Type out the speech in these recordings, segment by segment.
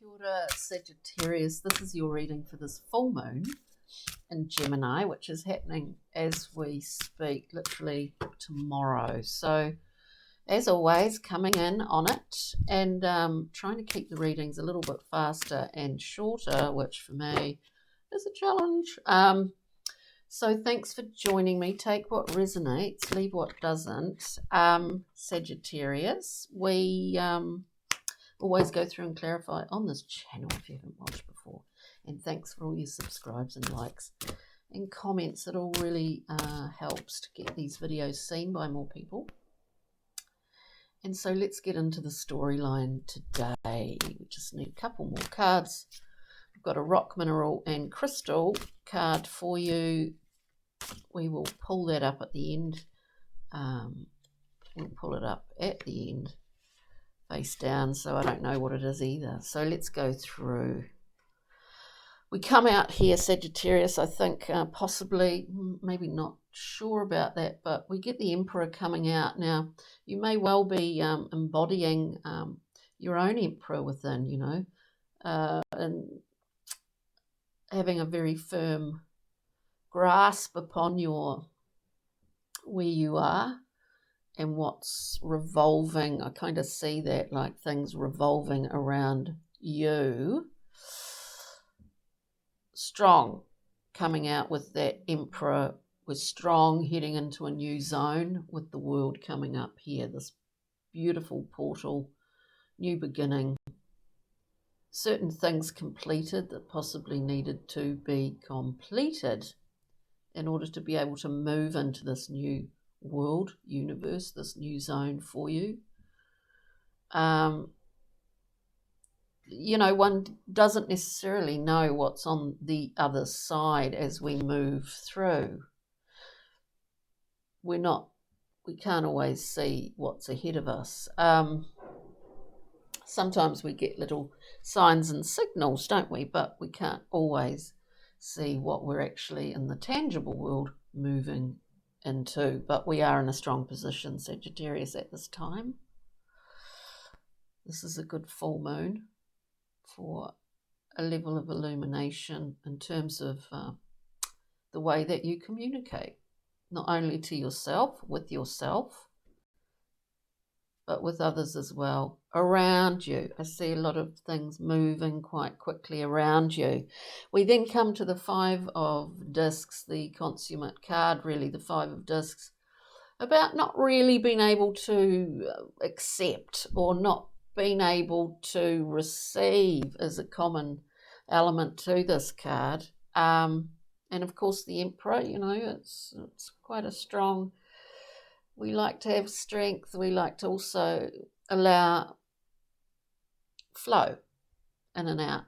Kia ora, Sagittarius. This is your reading for this full moon in Gemini, which is happening as we speak, literally tomorrow. So, as always, coming in on it and trying to keep the readings a little bit faster and shorter, which for me is a challenge. So thanks for joining me. Take what resonates, leave what doesn't. Sagittarius, we always go through and clarify on this channel if you haven't watched before. And thanks for all your subscribes and likes and comments. It all really helps to get these videos seen by more people. And so let's get into the storyline today. We just need a couple more cards. I've got a rock, mineral and crystal card for you. We will pull that up at the end. We'll pull it up at the end, face down, so I don't know what it is either. So let's go through. We come out here, Sagittarius, I think possibly, maybe not sure about that, but we get the Emperor coming out. Now, you may well be embodying your own Emperor within, you know, and having a very firm grasp upon where you are and what's revolving. I kind of see that, like things revolving around you. Strong, coming out with that Emperor, with strong, heading into a new zone with the world coming up here, this beautiful portal, new beginning. Certain things completed that possibly needed to be completed in order to be able to move into this new world, universe, this new zone for you. You know, one doesn't necessarily know what's on the other side as we move through. We can't always see what's ahead of us. Sometimes we get little signs and signals, don't we? But we can't always see what we're actually in the tangible world moving into. But we are in a strong position, Sagittarius, at this time. This is a good full moon for a level of illumination in terms of the way that you communicate, not only to yourself, with yourself, but with others as well, around you. I see a lot of things moving quite quickly around you. We then come to the Five of Discs, the consummate card, really, the Five of Discs, about not really being able to accept or not being able to receive is a common element to this card. And of course the Emperor, you know, it's quite a strong, we like to have strength, we like to also allow flow in and out,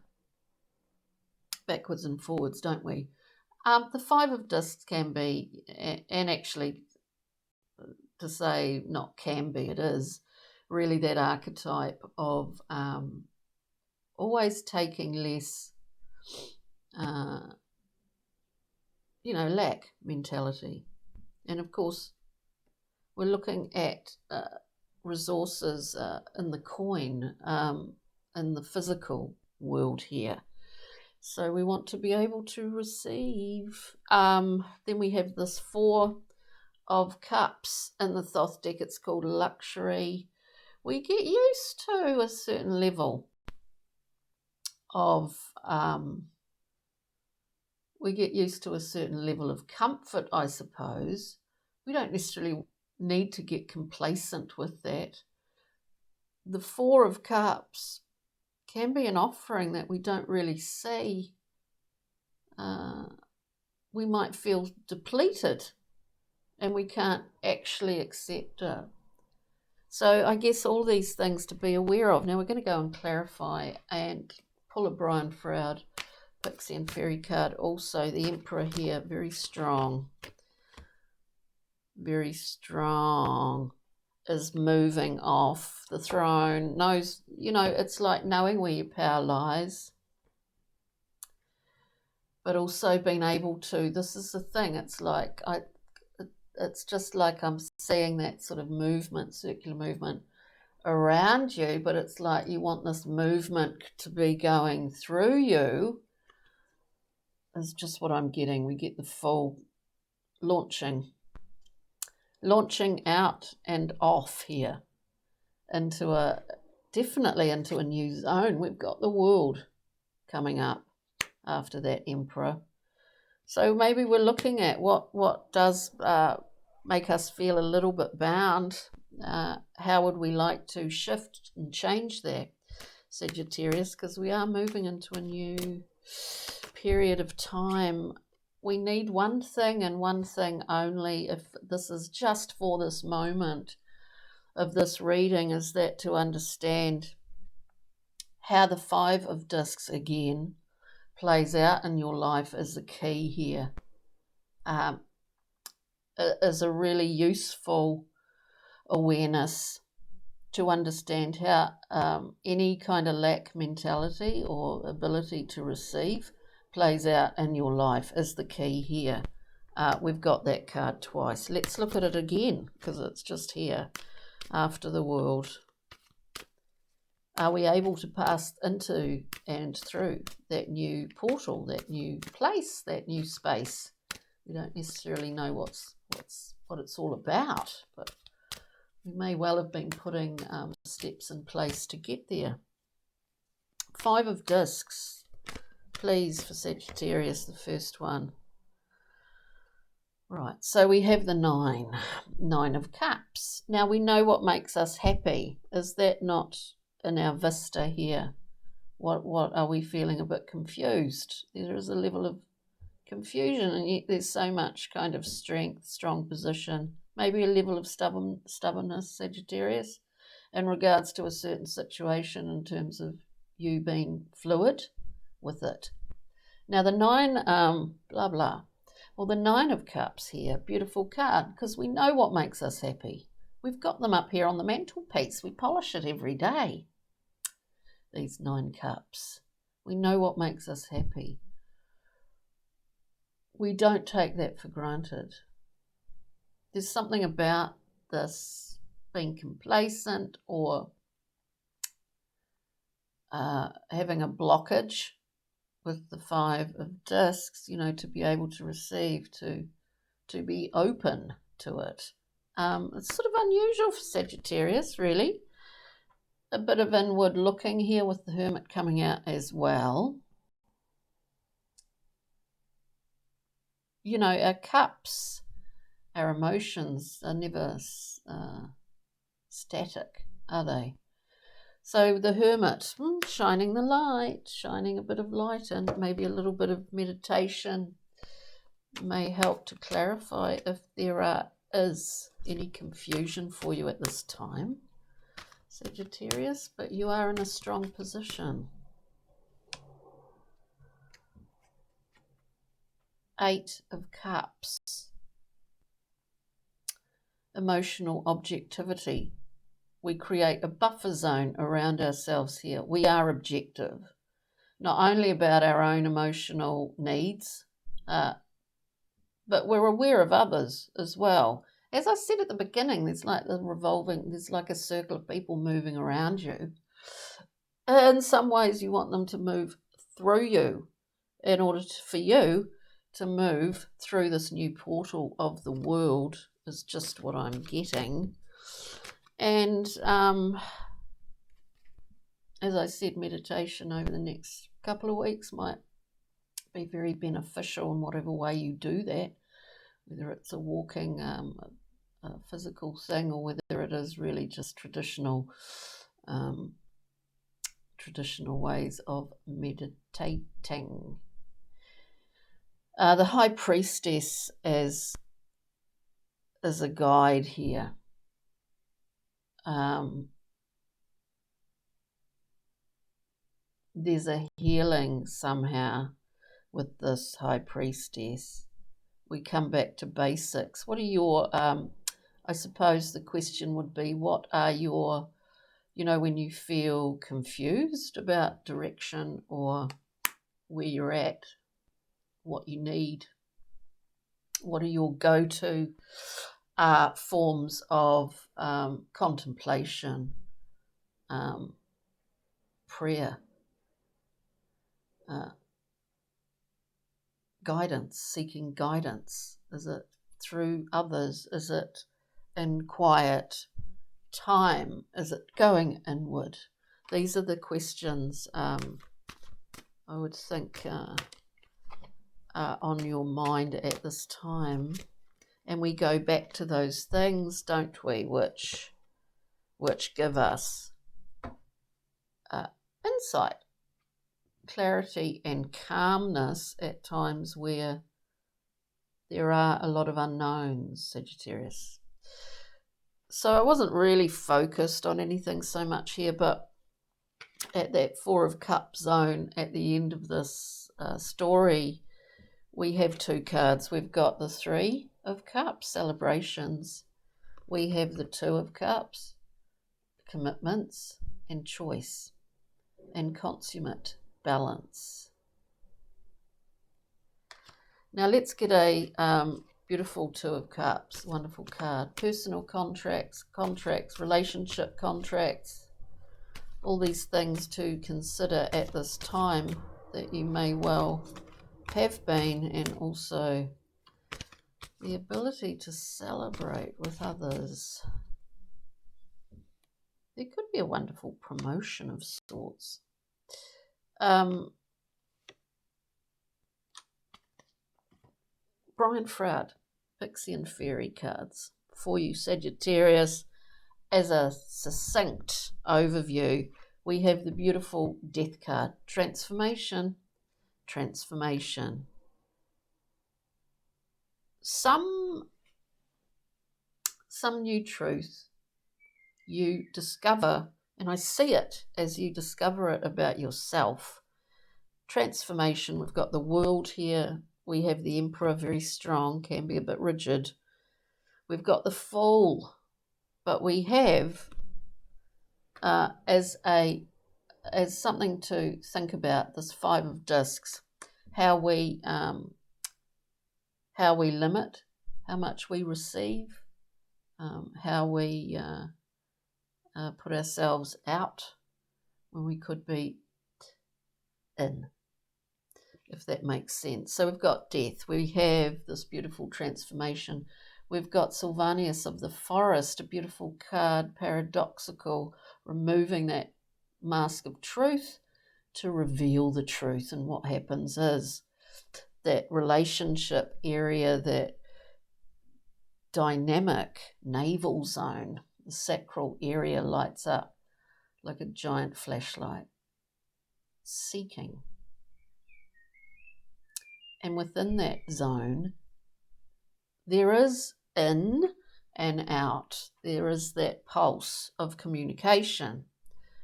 backwards and forwards, don't we? The Five of Discs can be, and actually to say not can be, it is really that archetype of always taking less, lack mentality. And of course, we're looking at resources in the coin, in the physical world here. So we want to be able to receive. Then we have this Four of Cups in the Thoth deck. It's called Luxury. We get used to a certain level of, comfort, I suppose. We don't necessarily need to get complacent with that. The Four of Cups can be an offering that we don't really see. We might feel depleted and we can't actually accept it. So I guess all these things to be aware of. Now we're going to go and clarify and pull a Brian Froud Pixie and Fairy card. Also the Emperor here, very strong, is moving off the throne. Knows, you know, it's like knowing where your power lies, but also being able to, this is the thing, it's like it's just like I'm seeing that sort of movement, circular movement around you, but it's like you want this movement to be going through you, is just what I'm getting. We get the full launching out and off here definitely into a new zone. We've got the world coming up after that Emperor. So maybe we're looking at what does make us feel a little bit bound. How would we like to shift and change that, Sagittarius? Because we are moving into a new period of time. We need one thing and one thing only, if this is just for this moment of this reading, is that to understand how the Five of Discs again plays out in your life is the key here. Is a really useful awareness to understand how any kind of lack mentality or ability to receive plays out in your life is the key here. We've got that card twice. Let's look at it again because it's just here. After the world. Are we able to pass into and through that new portal, that new place, that new space? We don't necessarily know what it's all about, but we may well have been putting steps in place to get there. Five of Discs, please, for Sagittarius, the first one. Right, so we have the Nine of Cups. Now we know what makes us happy. Is that not in our vista here? What are we feeling a bit confused? There is a level of confusion, and yet there's so much kind of strength, strong position, maybe a level of stubbornness, Sagittarius, in regards to a certain situation in terms of you being fluid with it. Now the the Nine of Cups here, beautiful card, because we know what makes us happy. We've got them up here on the mantelpiece. We polish it every day. These 9 cups. We know what makes us happy. We don't take that for granted. There's something about this being complacent or having a blockage with the Five of Discs, to be able to receive, to be open to it. It's sort of unusual for Sagittarius, really. A bit of inward looking here with the Hermit coming out as well. Our cups, our emotions are never static, are they? So the Hermit, shining the light, shining a bit of light, and maybe a little bit of meditation may help to clarify if there is any confusion for you at this time, Sagittarius, but you are in a strong position. 8 of Cups, emotional objectivity. We create a buffer zone around ourselves here. We are objective, not only about our own emotional needs, but we're aware of others as well. As I said at the beginning, there's like a circle of people moving around you. In some ways, you want them to move through you in order for you to move through this new portal of the world, is just what I'm getting. And as I said, meditation over the next couple of weeks might be very beneficial in whatever way you do that, whether it's a walking, a physical thing, or whether it is really just traditional ways of meditating. The High Priestess is a guide here. There's a healing somehow with this High Priestess. We come back to basics. What are your, I suppose the question would be, what are your, when you feel confused about direction or where you're at, what you need, what are your go-to forms of contemplation prayer, guidance, seeking guidance? Is it through others? Is it in quiet time? Is it going inward? These are the questions I would think on your mind at this time. And we go back to those things, don't we, which give us insight, clarity and calmness at times where there are a lot of unknowns, Sagittarius. So I wasn't really focused on anything so much here, but at that Four of Cups zone at the end of this story, we have two cards. We've got the Three of Cups, celebrations. We have the Two of Cups, commitments and choice and consummate balance. Now let's get a beautiful Two of Cups, wonderful card. Personal contracts, relationship contracts, all these things to consider at this time that you may well have been, and also the ability to celebrate with others. There could be a wonderful promotion of sorts. Brian Froud, Pixie and Fairy cards for you, Sagittarius. As a succinct overview, we have the beautiful Death card, transformation. Some new truth you discover, and I see it as you discover it about yourself. Transformation, we've got the World here. We have the Emperor, very strong, can be a bit rigid. We've got the Fool, but we have as something to think about, this Five of Discs, how we limit how much we receive, how we put ourselves out when we could be in, if that makes sense. So we've got Death. We have this beautiful transformation. We've got Sylvanus of the Forest, a beautiful card, paradoxical, removing that mask of truth to reveal the truth. And what happens is that relationship area, that dynamic navel zone, the sacral area, lights up like a giant flashlight, seeking. And within that zone, there is in and out. There is that pulse of communication.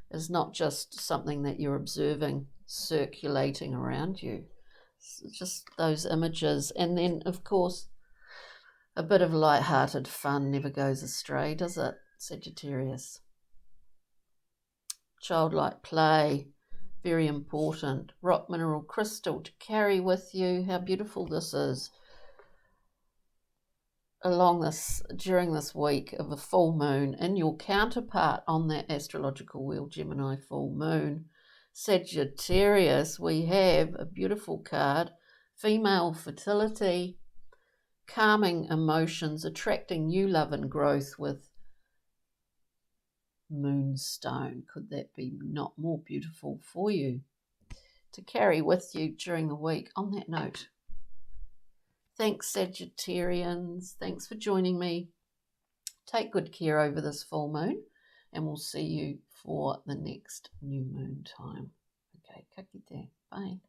It's not just something that you're observing circulating around you. It's just those images. And then, of course, a bit of light-hearted fun never goes astray, does it, Sagittarius? Childlike play, very important. Rock, mineral, crystal to carry with you. How beautiful this is. During this week of a full moon, in your counterpart on that astrological wheel, Gemini full moon, Sagittarius, we have a beautiful card, female fertility, calming emotions, attracting new love and growth with moonstone. Could that be not more beautiful for you to carry with you during the week? On that note, thanks, Sagittarians. Thanks for joining me. Take good care over this full moon, and we'll see you for the next new moon time. Okay, ka kite. Bye.